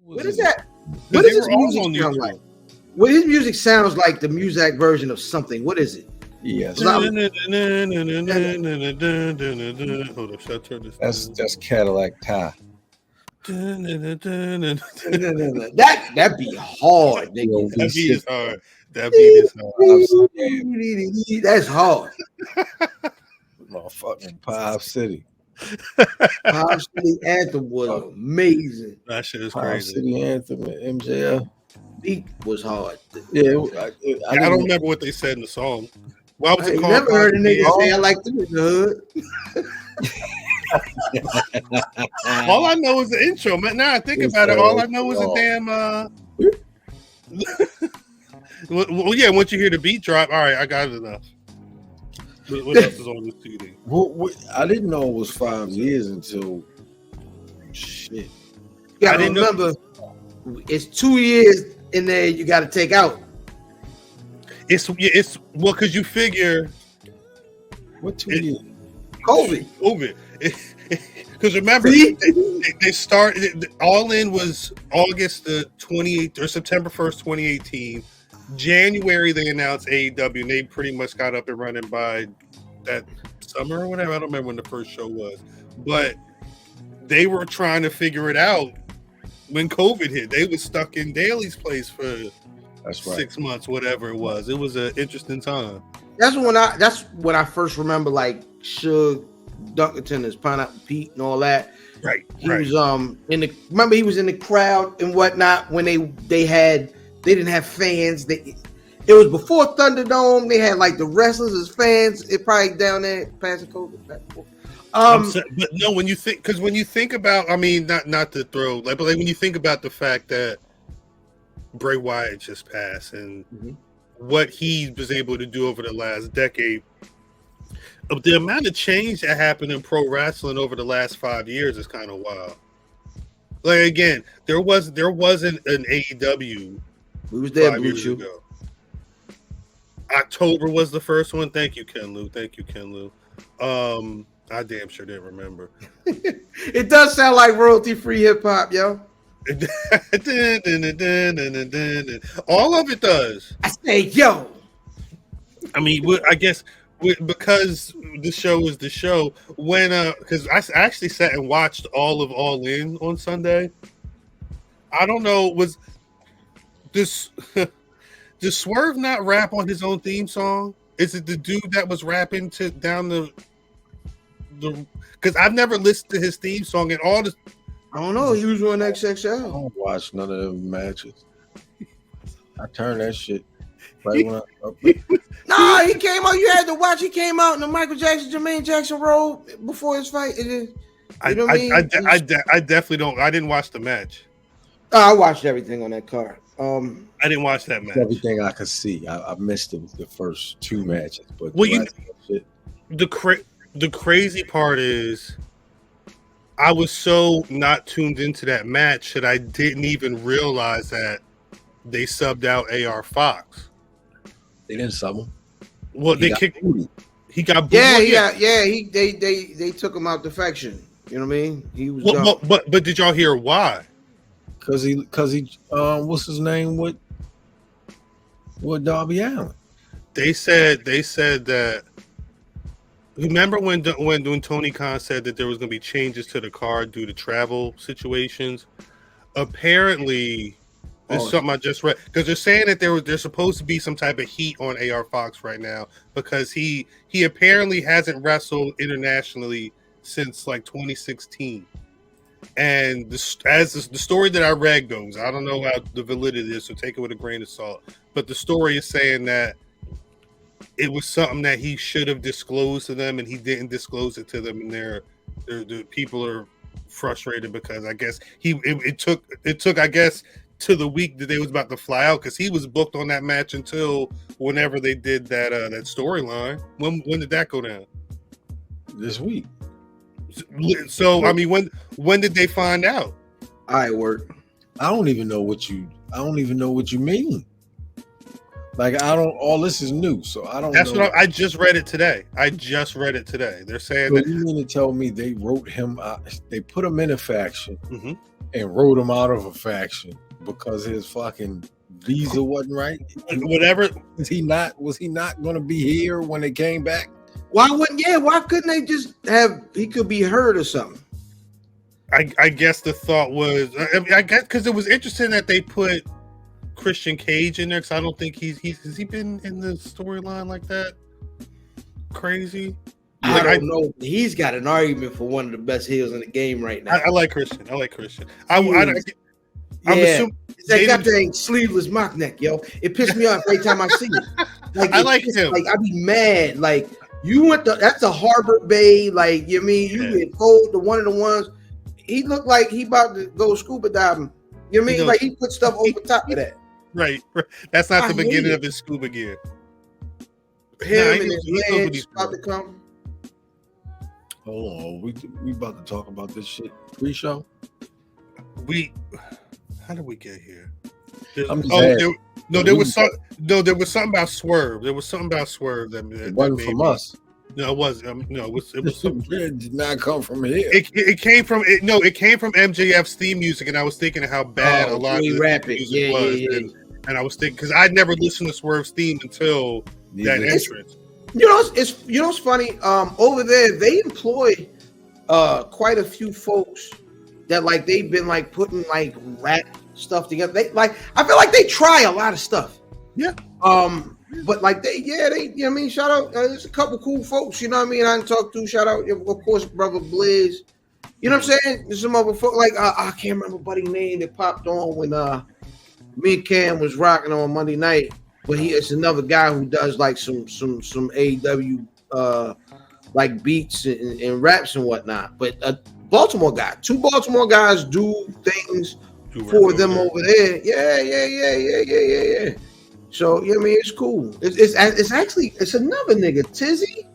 What is that? What does his music sound like? Well, his music sounds like the Muzak version of something. What is it? Yes. Hold up, should I turn this? That's Cadillac Ty. That'd be hard, nigga. That beat is hard. That beat is hard. That's hard. Motherfucking Pop City. Pop City Anthem was amazing. That shit is Pop crazy. City Anthem at MJF. Beat was hard. Yeah, I don't remember what they said in the song. Why was it I called? never heard a nigga say I like them in the hood. All I know is the intro, man. Now I think about it, all I know is a damn. Well, yeah. Once you hear the beat drop, all right, I got it enough. What else is on this CD? I didn't know it was 5 years until shit. You gotta remember, it's 2 years in there. You got to take out. It's well, because you figure what 2 years? COVID. Because remember, they started. All In was August the 28th or September 1st, 2018. January they announced AEW, and they pretty much got up and running by that summer or whatever. I don't remember when the first show was, but they were trying to figure it out when COVID hit. They were stuck in Daly's place for 6 months, whatever it was. It was an interesting time. That's when I first remember like Suge Dunkerton as Pineapple Pete and all that. Right. He was he was in the crowd and whatnot when they didn't have fans. It was before Thunderdome. They had like the wrestlers as fans. It probably down there past the COVID. But no, when you think about, I mean, not to throw but like when you think about the fact that Bray Wyatt just passed and what he was able to do over the last decade, the amount of change that happened in pro wrestling over the last 5 years is kind of wild. Like again, there wasn't an AEW. We was there 5 years ago. October was the first one. Thank you, Ken Lou. I damn sure didn't remember. It does sound like royalty-free hip-hop, yo. All of it does. I say, yo. I mean, I guess because the show is the show. When because I actually sat and watched all of All In on Sunday. I don't know, was this does Swerve not rap on his own theme song? Is it the dude that was rapping down the because I've never listened to his theme song and all this. I don't know. He was on XXL. I don't watch none of them matches. I turned that shit right when Nah, he came out. You had to watch. He came out in the Michael Jackson, Jermaine Jackson role before his fight. I definitely don't. I didn't watch the match. I watched everything on that card. I didn't watch that match. Everything I could see. I missed the first two matches, but the crazy part is I was so not tuned into that match that I didn't even realize that they subbed out AR Fox. They didn't sub him. Well, they kicked. He got booed. They took him out defection. You know what I mean? He was. But did y'all hear why? Because he what's his name with Darby Allin? They said that. Remember when Tony Khan said that there was going to be changes to the card due to travel situations? Apparently, this is something I just read because they're saying that there's supposed to be some type of heat on AR Fox right now because he apparently hasn't wrestled internationally since like 2016. And as the story that I read goes, I don't know how the validity is, so take it with a grain of salt. But the story is saying that it was something that he should have disclosed to them, and he didn't disclose it to them, and the people are frustrated because I guess it took I guess to the week that they was about to fly out because he was booked on that match until whenever they did that storyline. When did that go down? This week. So I mean, when did they find out? I work. I don't even know what you mean. Like I don't. All this is new, so I don't That's know. what I just read it today. They're saying So that. you mean to tell me they wrote him out? They put him in a faction Mhm. and wrote him out of a faction because his fucking visa wasn't right. Whatever. Was he not going to be here when they came back? Why wouldn't? Yeah, why couldn't they just have? He could be hurt or something. I guess the thought was, I guess because it was interesting that they put Christian Cage in there, because I don't think he's has he been in the storyline like that? Crazy. I don't know. He's got an argument for one of the best heels in the game right now. I like Christian. I'm It's that goddamn sleeveless mock neck, yo. It pissed me off every time I see it. Like I like him. Like I be mad. Like you went to that's a Harbor Bay. Like you mean you get told to one of the ones. He looked like he about to go scuba diving. You know what I mean? Like he put stuff over top of that. Right. That's not the beginning of his scuba gear. Him and his legs about to come. Hold on, we about to talk about this shit pre-show. How did we get here? There was something about Swerve. There was something about Swerve that wasn't from us. No, it was. No, it was. It did not come from here. It came from it came from MJF's theme music, and I was thinking how bad a lot of the music was. And I was thinking because I'd never listened to Swerve's theme until that entrance. You know, it's funny. Over there they employ quite a few folks that like they've been like putting like rap stuff together. They like I feel like they try a lot of stuff. Yeah. But like they you know what I mean, shout out there's a couple cool folks, you know what I mean, I didn't talk to, shout out of course brother Blizz, you know what I'm saying, there's some other folk like I can't remember buddy's name that popped on when me and Cam was rocking on Monday night, but it's another guy who does like some AEW like beats and raps and whatnot, but Baltimore guy, 2 Baltimore guys do things for them over there. Yeah. So you know what I mean, it's cool. It's actually another nigga, Tizzy,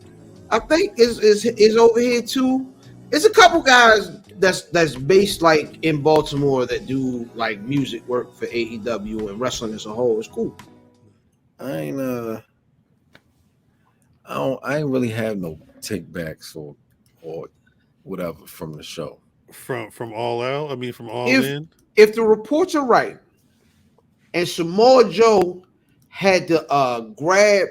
I think is over here too. It's a couple guys that's based like in Baltimore that do like music work for AEW and wrestling as a whole. It's cool. I ain't really have no takebacks or whatever from the show. From All Out? I mean from All In? If the reports are right and Samoa Joe had to grab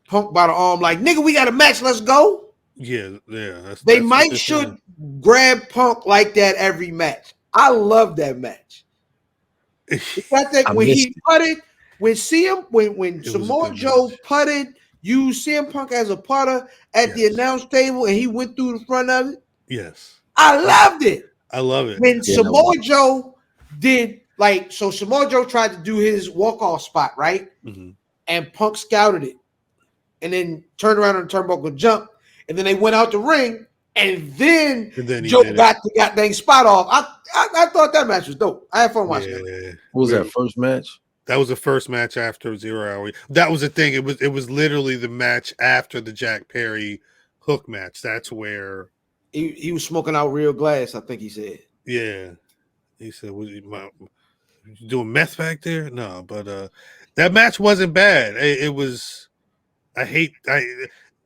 Punk by the arm like, nigga, we got a match, let's go. Yeah. They might should grab Punk like that every match. I love that match. The fact that when he putted, when Samoa Joe putted, used CM Punk as a putter at the announce table and he went through the front of it. Yes. I loved it. I love it. When Samoa Joe did so Samoa Joe tried to do his walk-off spot, right? Mm-hmm. And Punk scouted it. And then turned around on the turnbuckle jump. And then they went out the ring. And then Joe got the goddamn spot off. I thought that match was dope. I had fun watching it. What was that first match? That was the first match after 0 Hour. That was the thing. It was literally the match after the Jack Perry hook match. That's where he was smoking out real glass, I think he said. Yeah. He said, you doing meth back there? No, but that match wasn't bad. It was. I hate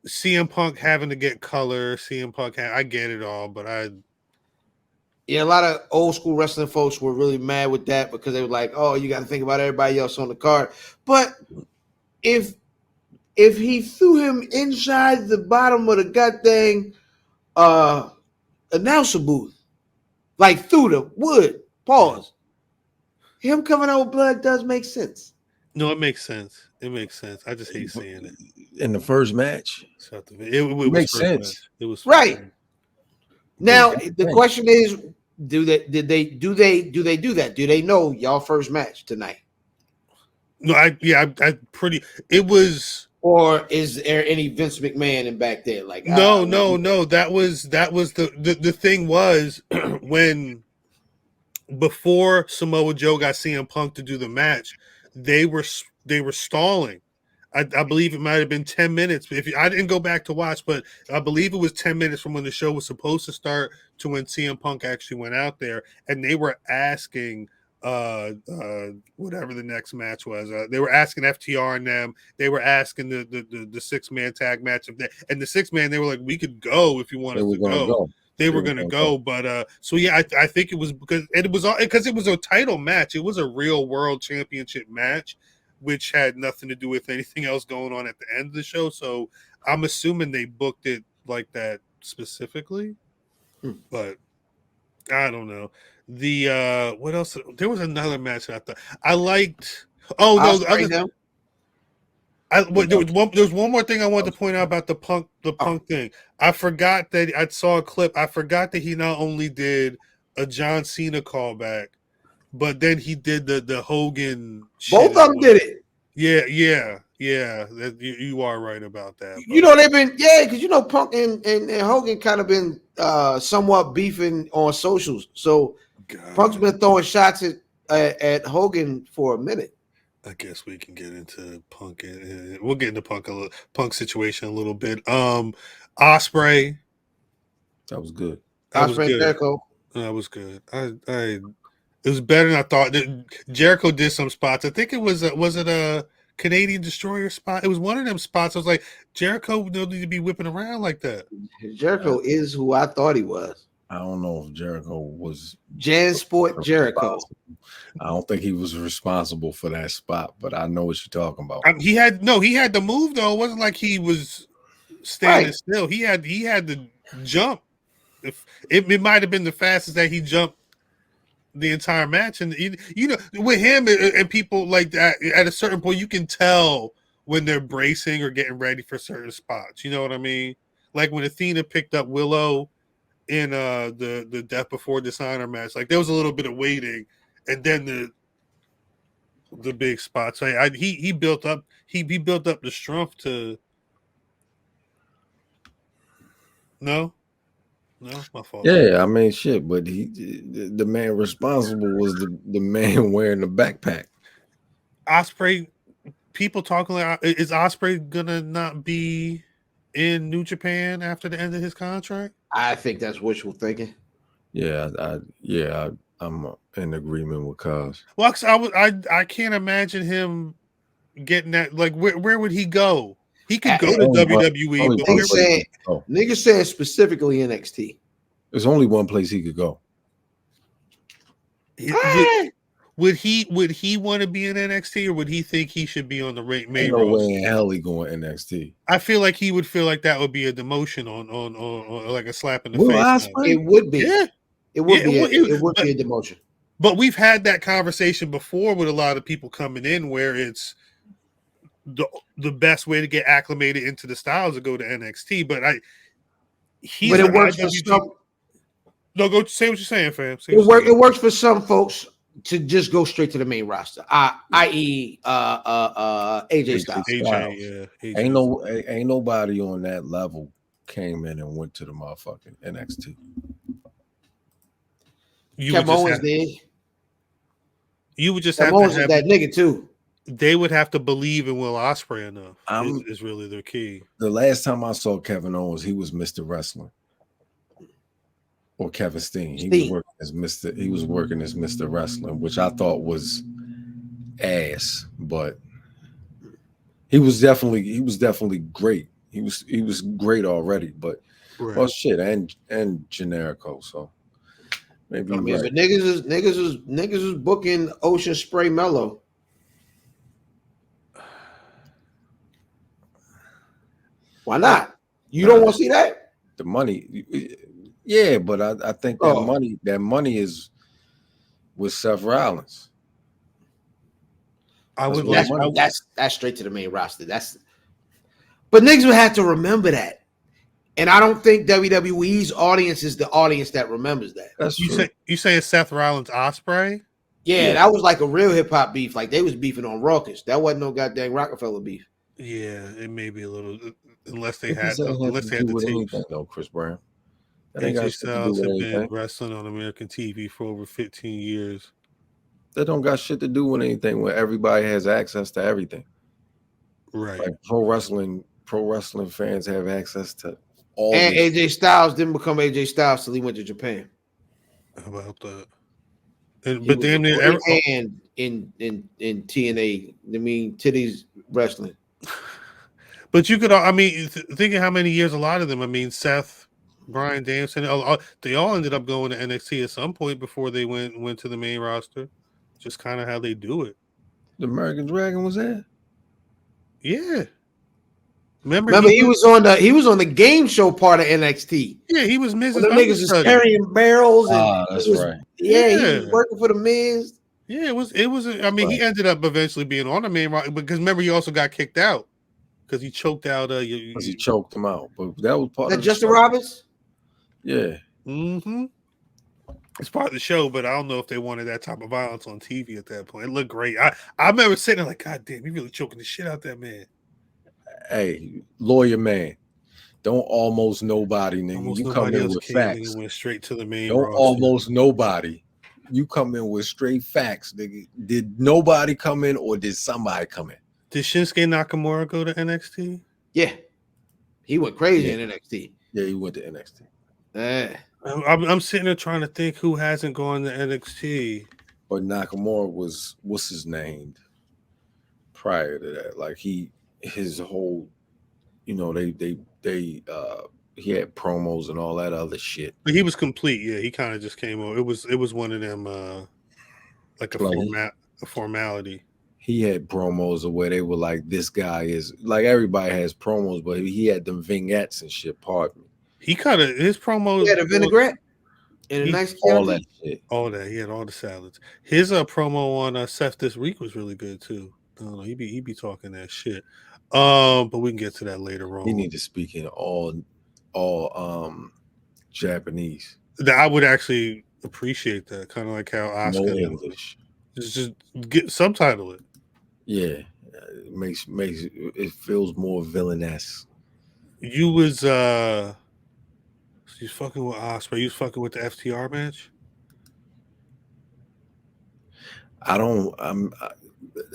CM Punk having to get color. CM Punk, I get it all, but a lot of old school wrestling folks were really mad with that because they were like, "Oh, you got to think about everybody else on the card." But if he threw him inside the bottom of the goddamn announcer booth, like through the wood, pause. Him coming out with blood does make sense. No, it makes sense. It makes sense. I just hate seeing it in the first match. It makes sense. Match. It was right. Now the question is, do they do that? Do they know y'all first match tonight? No, I pretty. It was. Or is there any Vince McMahon in back there? Like no. That was the thing was when. Before Samoa Joe got CM Punk to do the match, they were stalling. I believe it might have been 10 minutes. I didn't go back to watch, but I believe it was 10 minutes from when the show was supposed to start to when CM Punk actually went out there, and they were asking whatever the next match was. They were asking FTR and them. They were asking the 6-man tag match of that, and the 6-man. They were like, we could go if you want us to go. They were gonna go, but so yeah, I think it was because it was a title match. It was a real world championship match, which had nothing to do with anything else going on at the end of the show. So I'm assuming they booked it like that specifically, but I don't know. The what else? There was another match I thought I liked. Oh no, there was one more thing I wanted to point out about the punk thing. I forgot that I saw a clip. I forgot that he not only did a John Cena callback, but then he did the Hogan. Both of them did it. Yeah. You are right about that. You know they've been because you know Punk and Hogan kind of been somewhat beefing on socials. So Punk's been throwing shots at Hogan for a minute. I guess we can get into Punk. We'll get into Punk situation a little bit. Ospreay. That was good. Ospreay Jericho. That was good. It was better than I thought. Jericho did some spots. I think it was a Canadian Destroyer spot. It was one of them spots. I was like, Jericho don't need to be whipping around like that. Jericho is who I thought he was. I don't know if Jericho was Jansport Jericho. I don't think he was responsible for that spot, but I know what you're talking about. He had to move though. It wasn't like he was standing still. He had to jump. If it might have been the fastest that he jumped the entire match, and you know, with him and people like that, at a certain point, you can tell when they're bracing or getting ready for certain spots. You know what I mean? Like when Athena picked up Willow in the Death Before Dishonor match, like there was a little bit of waiting, and then the big spots. So he built up the strength to. No, my fault. Yeah, I mean, shit, but the man responsible was the man wearing the backpack. Ospreay, people talking like, is Ospreay gonna not be in New Japan after the end of his contract? I think that's wishful thinking. Yeah, I'm in agreement with Cuz. Well, I can't imagine him getting that. Like, where would he go? He could go to WWE. But niggas saying specifically NXT. There's only one place he could go. Would he want to be in NXT, or would he think he should be on the main roster? No way in hell he going NXT. I feel like he would feel like that would be a demotion on like a slap in the face. It would be. Yeah. It would be a demotion. But we've had that conversation before with a lot of people coming in where it's the best way to get acclimated into the styles to go to NXT. But it works for some. No, go say what you're saying, fam. It works for some folks to just go straight to the main roster, i.e., AJ Styles. AJ. Ain't nobody on that level came in and went to the motherfucking NXT. Kevin Owens did. You would just have to have that nigga too. They would have to believe in Will Ospreay enough. Is really their key. The last time I saw Kevin Owens, he was Mr. Wrestling. Or Kevin Steen. He was working as Mr. Wrestling, which I thought was ass, but he was definitely great. He was great already, but well shit, and Generico, so maybe but niggas is booking Ocean Spray Mellow. Why not? You don't want to see that? The money, yeah, but I think that money is with Seth Rollins. That's straight to the main roster. But niggas would have to remember that. And I don't think WWE's audience is the audience that remembers that. That's you say it's Seth Rollins Ospreay? Yeah, that was like a real hip hop beef. Like they was beefing on Raucous. That wasn't no goddamn Rockefeller beef. Yeah, it may be a little, unless they had the tapes. No, Chris Brown. AJ Styles have been wrestling on American TV for over 15 years. That don't got shit to do with anything when everybody has access to everything. Right. Like pro wrestling fans have access to all. And AJ Styles didn't become AJ Styles till he went to Japan. How about that? but damn near every hand in TNA. I mean, titties wrestling. But you could, I mean, thinking how many years a lot of them. I mean, Seth, Bryan Danielson, they all ended up going to NXT at some point before they went to the main roster. Just kind of how they do it. The American Dragon was there. Yeah. Remember he was on the game show part of NXT. Yeah, he was Mrs. The niggas is carrying barrels and that's right. Yeah, he was working for the Miz. Yeah, it was. I mean, he ended up eventually being on the main roster because remember he also got kicked out because he choked out. Because he choked him out, but that was part of Justin Roberts. Yeah. Mm-hmm. It's part of the show, but I don't know if they wanted that type of violence on TV at that point. It looked great. I remember sitting there like, God damn, he really choking the shit out that man. Hey, lawyer man, don't almost nobody, nigga. Almost you come in with facts. Went straight to the main don't roster. Almost nobody. You come in with straight facts, nigga. Did nobody come in or did somebody come in? Did Shinsuke Nakamura go to NXT? Yeah. He went crazy in NXT. Yeah, he went to NXT. I'm sitting there trying to think who hasn't gone to NXT. But Nakamura was, what's his name? Prior to that, like his whole, he had promos and all that other shit. But he was complete. Yeah, he kind of just came over. It was one of them like a formality. He had promos where they were like, this guy is like, everybody has promos, but he had them vignettes and shit. Pardon me. He kind of his promos. He had a vinaigrette and a nice all that shit. All that. He had all the salads. His promo on Seth this week was really good too. I don't know. He be talking that shit. But we can get to that later on. He need to speak in all Japanese. I would actually appreciate that. Kind of like how Oscar no English. Just get subtitle it. Yeah, it makes it feels more villainous. You was fucking with Ospreay. You was fucking with the FTR match.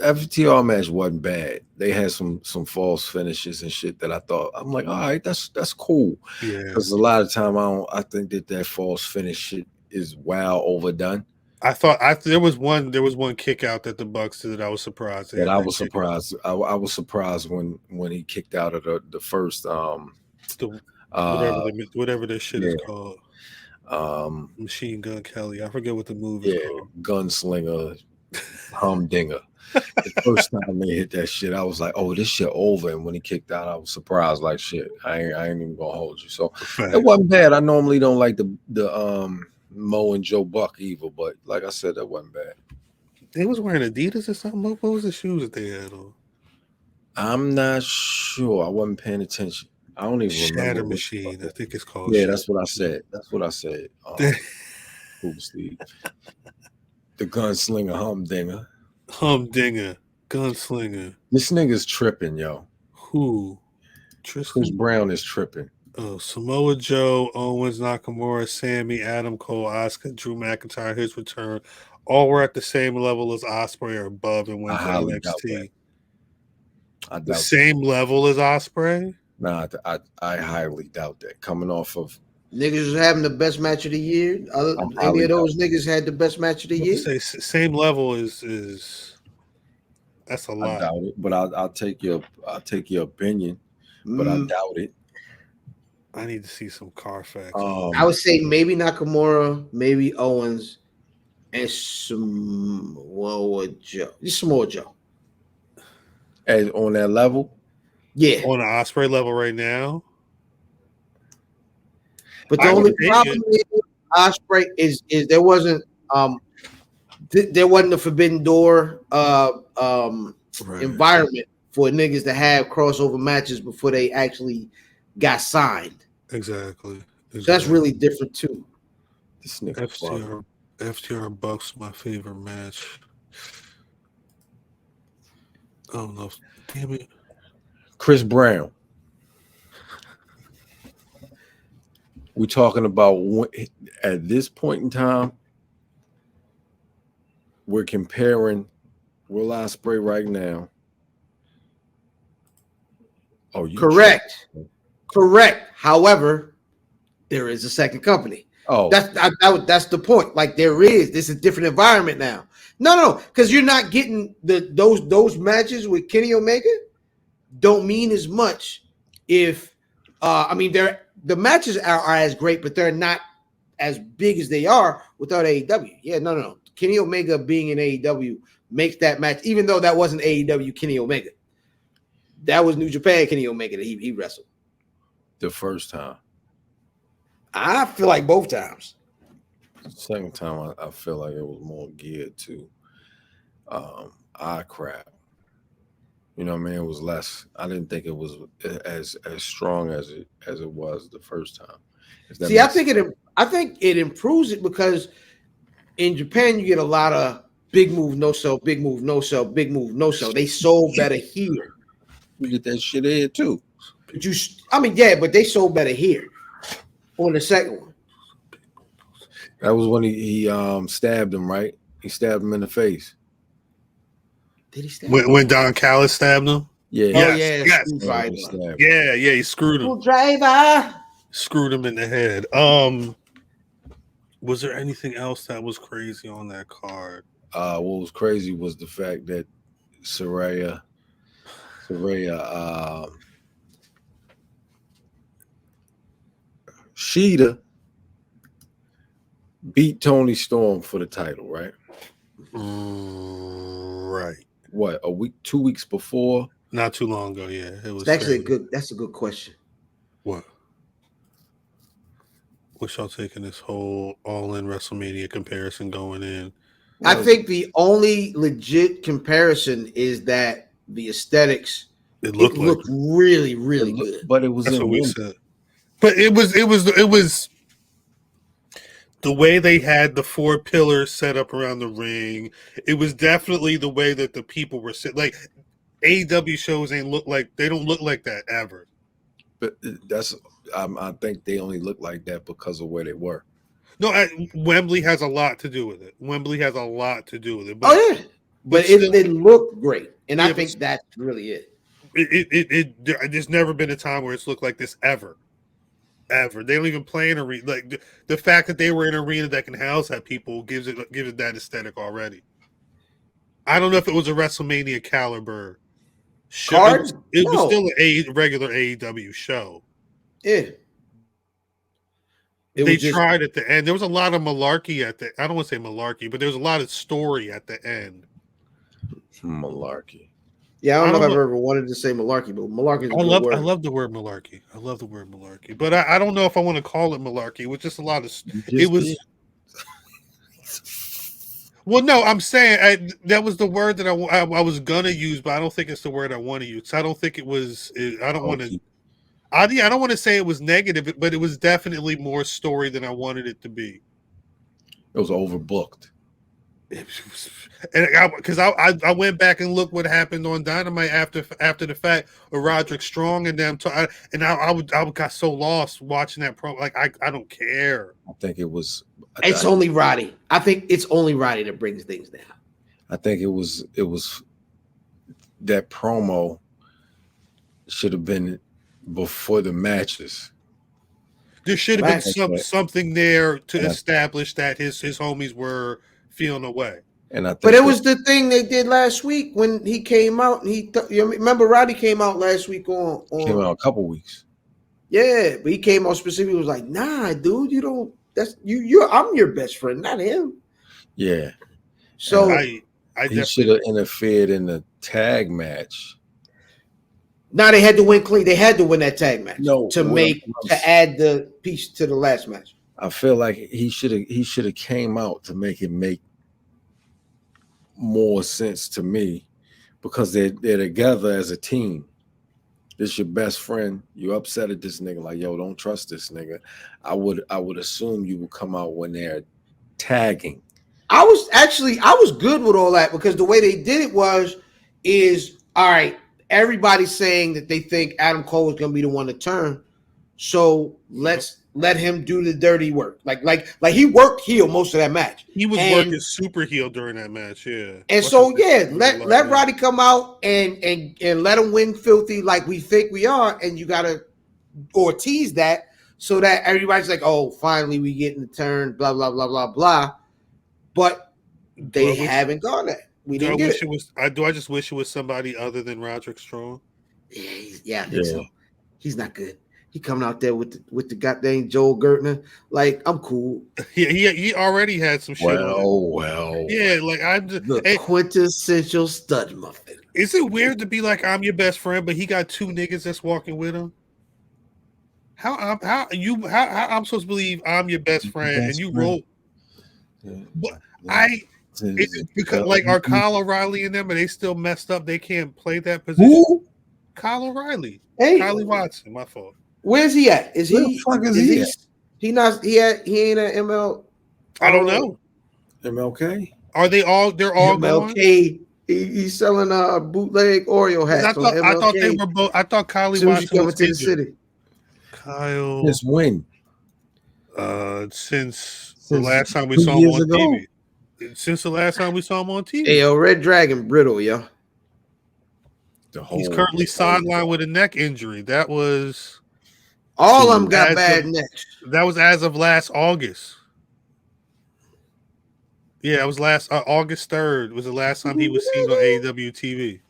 FTR match wasn't bad. They had some false finishes and shit that I thought, I'm like, all right, that's cool. Yeah, because a lot of time I think that false finish shit is overdone. I thought there was one kick out that the Bucks did that I was surprised. I was surprised. I was surprised when he kicked out of the first whatever this shit is called. Machine Gun Kelly. I forget what the movie is called. Gunslinger Humdinger. The first time they hit that shit, I was like, oh, this shit over. And when he kicked out, I was surprised like shit. I ain't even gonna hold you. So it wasn't bad. I normally don't like the Mo and Joe Buck either, but like I said, that wasn't bad. They was wearing Adidas or something. What was the shoes that they had on? I'm not sure. I wasn't paying attention. I don't even remember. Shatter Machine, I think it's called. Yeah, that's what I said. Steve. The Gunslinger Humdinger. Gunslinger. This nigga's tripping, yo. Who? Chris Brown is tripping. Oh, Samoa Joe, Owens, Nakamura, Sammy, Adam Cole, Asuka, Drew McIntyre, his return. All were at the same level as Ospreay or above and went to NXT. The same level as Ospreay? Nah, I highly doubt that. Coming off of niggas was having the best match of the year. Any of those niggas had the best match of the year? Say same level is that's a lot. I doubt it, but I'll take your opinion, but I doubt it. I need to see some Carfax. I would say maybe Nakamura, maybe Owens, and Samoa Joe. Samoa Joe. As on that level? Yeah. On the Ospreay level right now. But the only problem is Ospreay is there wasn't a forbidden door environment for niggas to have crossover matches before they actually got signed. Exactly. So that's really different too. This nigga FTR Bucks my favorite match. I don't know. Damn it. Chris Brown. We're talking about at this point in time, we're comparing Will Ospreay right now. Oh, correct. Correct. However, there is a second company. Oh, that's the point. Like this is a different environment now. No, because you're not getting those matches with Kenny Omega don't mean as much if the matches are as great, but they're not as big as they are without AEW. Yeah, no. Kenny Omega being in AEW makes that match, even though that wasn't AEW Kenny Omega. That was New Japan Kenny Omega that he wrestled. The first time. I feel like both times. The second time, I feel like it was more geared to eye crap. You know what I mean? It was less. I didn't think it was as strong as it was the first time. See, I think it improves it because in Japan you get a lot of big move, no sell, big move, no sell, big move, no sell. They sold better here. We get that shit here too. But they sold better here on the second one. That was when he stabbed him, right? He stabbed him in the face. Did he stab him? When Don Callis stabbed him? Yeah. Yes. Yeah, he screwed him. Driver. Screwed him in the head. Was there anything else that was crazy on that card? What was crazy was the fact that Saraya Sheeta beat Tony Storm for the title, right? Right. What, 2 weeks before? Not too long ago, yeah. It was That's a good question. What? Wish y'all taking this whole All In WrestleMania comparison going in. I think the only legit comparison is that the aesthetics looked really, really good. But it was That's what we said. But it was the way they had the 4 pillars set up around the ring. It was definitely the way that the people were sitting. Like AEW shows they don't look like that ever. But I think they only look like that because of where they were. No, Wembley has a lot to do with it. But, but it looked great, and I think that's really it. There's never been a time where it's looked like this ever. They don't even play in a arena. Like the fact that they were in an arena that can house that people gives it that aesthetic already. I don't know if it was a WrestleMania caliber show. It was still a regular AEW show. Yeah. They tried at the end. There was a lot of malarkey at the. I don't want to say malarkey, but there was a lot of story at the end. Malarkey. Yeah, I don't know if I've ever wanted to say malarkey, but malarkey is a good word. I love the word malarkey. But I don't know if I want to call it malarkey. It was just a lot of. It was. Well, no, I'm saying that was the word that I was gonna use, but I don't think it's the word I want to use. So I don't think it was. I don't want to. I don't want to say it was negative, but it was definitely more story than I wanted it to be. It was overbooked. And because I went back and looked what happened on Dynamite after the fact with Roderick Strong and them, I got so lost watching that promo. Like I don't care. I think it was. It's only Roddy. I think it's only Roddy that brings things down. I think it was that promo should have been before the matches. There should have been something there to establish that his homies were feeling away. And I think but it was the thing they did last week when he came out. And you remember Roddy came out last week on came out a couple weeks. Yeah, but he came out specifically was like, nah, dude, you don't. That's you. I'm your best friend, not him. Yeah. So he should have interfered in the tag match. Now they had to win clean. They had to win that tag match to add the piece to the last match. I feel like he should have came out to make it make more sense to me because they're together as a team. This your best friend. You upset at this nigga like, yo, don't trust this nigga. I would assume you would come out when they're tagging. I was good with all that because the way they did it is all right. Everybody's saying that they think Adam Cole is going to be the one to turn. So let's let him do the dirty work. Like he worked heel most of that match. He was working super heel during that match, yeah. And let Roddy come out and let him win filthy like we think we are, and you gotta Ortiz that so that everybody's like, oh, finally we getting the turn, blah, blah, blah, blah, blah. But they haven't gone that. We didn't get it. I just wish it was somebody other than Roderick Strong? Yeah, I think so. He's not good. He coming out there with the goddamn Joel Gertner. Like, I'm cool. He already had some shit on. Yeah, like I'm just the quintessential stud muffin. Is it weird to be like I'm your best friend, but he got two niggas that's walking with him? How I'm supposed to believe I'm your best friend and you roll? It's because like are Kyle O'Reilly and them, are they still messed up? They can't play that position. Who? Kyle O'Reilly. Hey, Kylie Watson. My fault. Where's he at? Is Where he? the fuck is he? He not. He ain't at ML. I don't know. MLK. Are they all? They're all MLK. Going? He's selling bootleg Oreo hats. I thought they were both. I thought Kylie Watson coming to the city. Kyle. Since when? Since the last time we saw him on TV. Since the last time we saw him on TV. Hey, yo, Red Dragon brittle, yo. He's currently sidelined with a neck injury. That was all of them got bad necks. That was as of last August. Yeah, it was last August 3rd was the last time he was seen on AEW TV.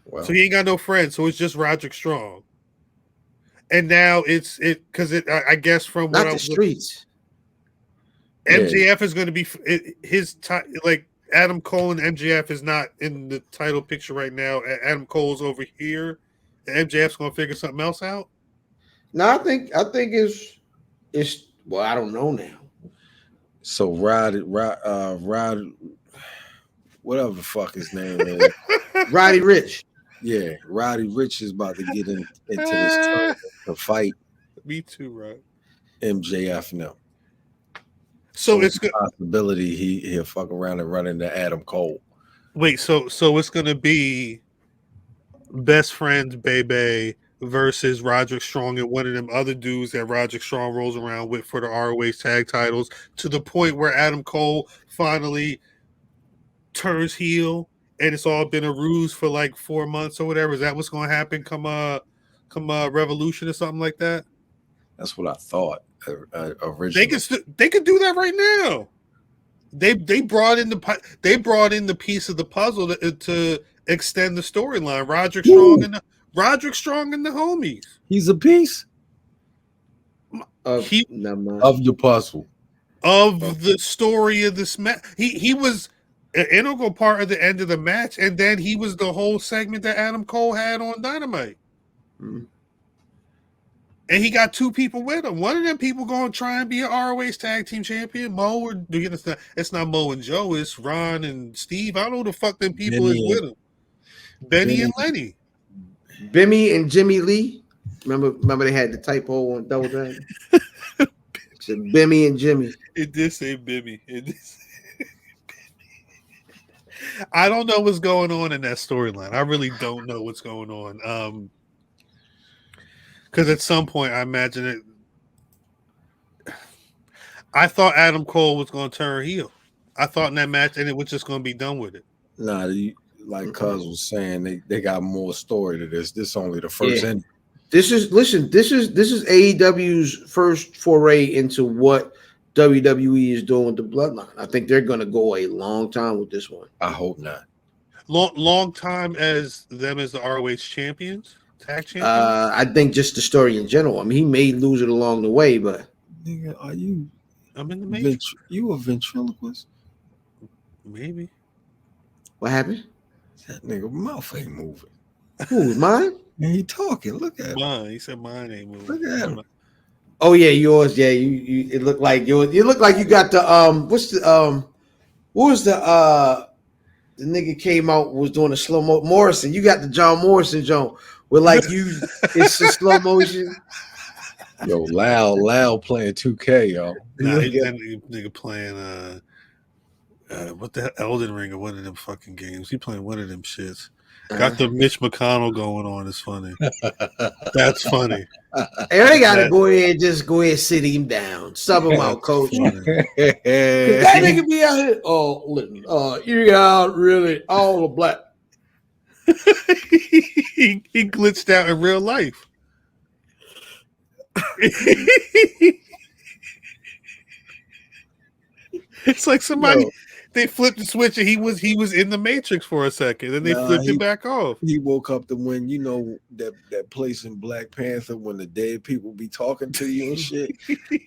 Well, so he ain't got no friends, so it's just Roderick Strong. And now it's because I guess from not the streets. MJF is going to be his like Adam Cole and MJF is not in the title picture right now. Adam Cole's over here. And MJF's going to figure something else out. No, I think it's well, I don't know now. So Rod, whatever the fuck his name is, Roddy Rich. Yeah, Roddy Rich is about to get into this tournament to fight. Me too, right? MJF now. So it's a possibility he'll fuck around and run into Adam Cole. Wait, so it's gonna be best friends Bebe versus Roderick Strong and one of them other dudes that Roderick Strong rolls around with for the ROH tag titles, to the point where Adam Cole finally turns heel and it's all been a ruse for like 4 months or whatever. Is that what's gonna happen come Revolution or something like that? That's what I thought originally. They could do that right now. They brought in the piece of the puzzle to extend the storyline. Roderick Strong and the homies. He's a piece of the puzzle of the story of this match. He was an integral part of the end of the match, and then he was the whole segment that Adam Cole had on Dynamite. Mm-hmm. And he got two people with him. One of them people going to try and be an ROH tag team champion. Mo, or it's not Mo and Joe. It's Ron and Steve. I don't know who the fuck them people is with him. Benny and Lenny. Bimmy and Jimmy Lee. Remember they had the typo on Double Dragon? It said Bimmy and Jimmy. It did say Bimmy. I don't know what's going on in that storyline. I really don't know what's going on. Because at some point, I imagine it. I thought Adam Cole was going to turn heel. I thought in that match, and it was just going to be done with it. Nah, like Cuz was saying, they got more story to this. This is only the first ending. This is AEW's first foray into what WWE is doing with the Bloodline. I think they're going to go a long time with this one. I hope not. Long time as them as the ROH champions. I think just the story in general. I mean, he may lose it along the way, but nigga, are you? I'm in the matrix. You a ventriloquist? Maybe. What happened? That nigga mouth ain't moving. Who, mine? Man, he talking. Look at mine. He said mine ain't moving. Look at him. Oh yeah, yours. Yeah, you. It looked like yours. You look like you got the what was the nigga came out was doing a slow mo Morrison. You got the John Morrison Joan. With like it's a slow motion. Yo, loud playing 2K, yo. Nah, nigga playing what the hell, Elden Ring or one of them fucking games. He playing one of them shits. Got the Mitch McConnell going on. It's funny. That's funny. Hey, they gotta go ahead and sit him down. Sub him out, coach. That nigga be out here. Oh, listen, you got really all the black. he glitched out in real life. It's like somebody Yo. they flipped the switch and he was in the Matrix for a second, and they flipped it back off. He woke up to when that place in Black Panther when the dead people be talking to you and shit.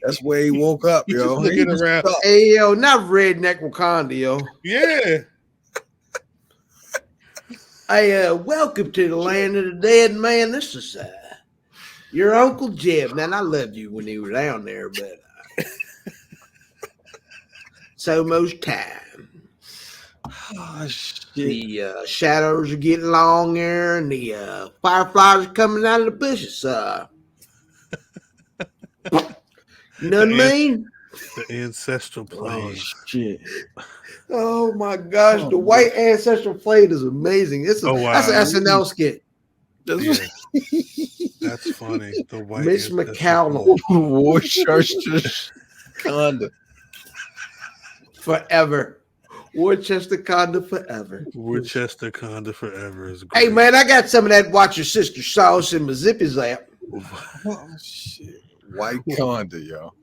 That's where he woke up, He yo. just looking around. Hey, yo, not redneck Wakanda, yo. Yeah. Hey, welcome to the land of the dead, man. This is your Uncle Jeb. Man, I loved you when you were down there, but it's almost time. Oh, shit. The shadows are getting longer, and the fireflies are coming out of the bushes. You know what I mean? The ancestral plane. Oh, shit. Oh my gosh, the white ancestral plane is amazing. That's an SNL skit. Yeah. That's funny. The white Mitch McCallum. Worcestershire Conda. Forever. Worcester Conda forever. Worcester Conda forever is great. Hey man, I got some of that Watch Your Sister sauce in my Zippy's app. Oh, shit. White Conda, yo.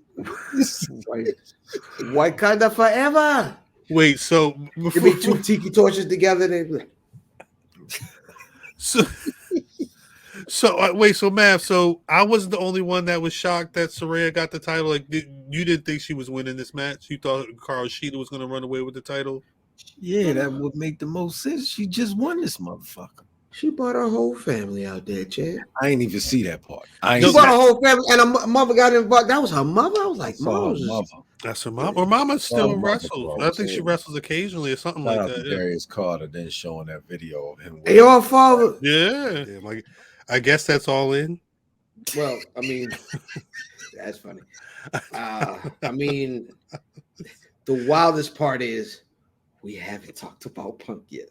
White Conda forever. Wait, so Give me two tiki torches together. So Mav, so I wasn't the only one that was shocked that Saraya got the title. Like, you didn't think she was winning this match? You thought Carl Sheeta was going to run away with the title? Yeah, that would make the most sense. She just won this motherfucker. She brought her whole family out there, Chad. I ain't even see that part. She brought her whole family, and her mother got involved. That was her mother. I was like, mother. That's her mom. Or mama still wrestles. I think she wrestles occasionally or something like that. Darius Carter then showing that video of him. Hey, your father. Yeah. Like, I guess that's all in. Well, I mean, that's funny. I mean, the wildest part is we haven't talked about Punk yet.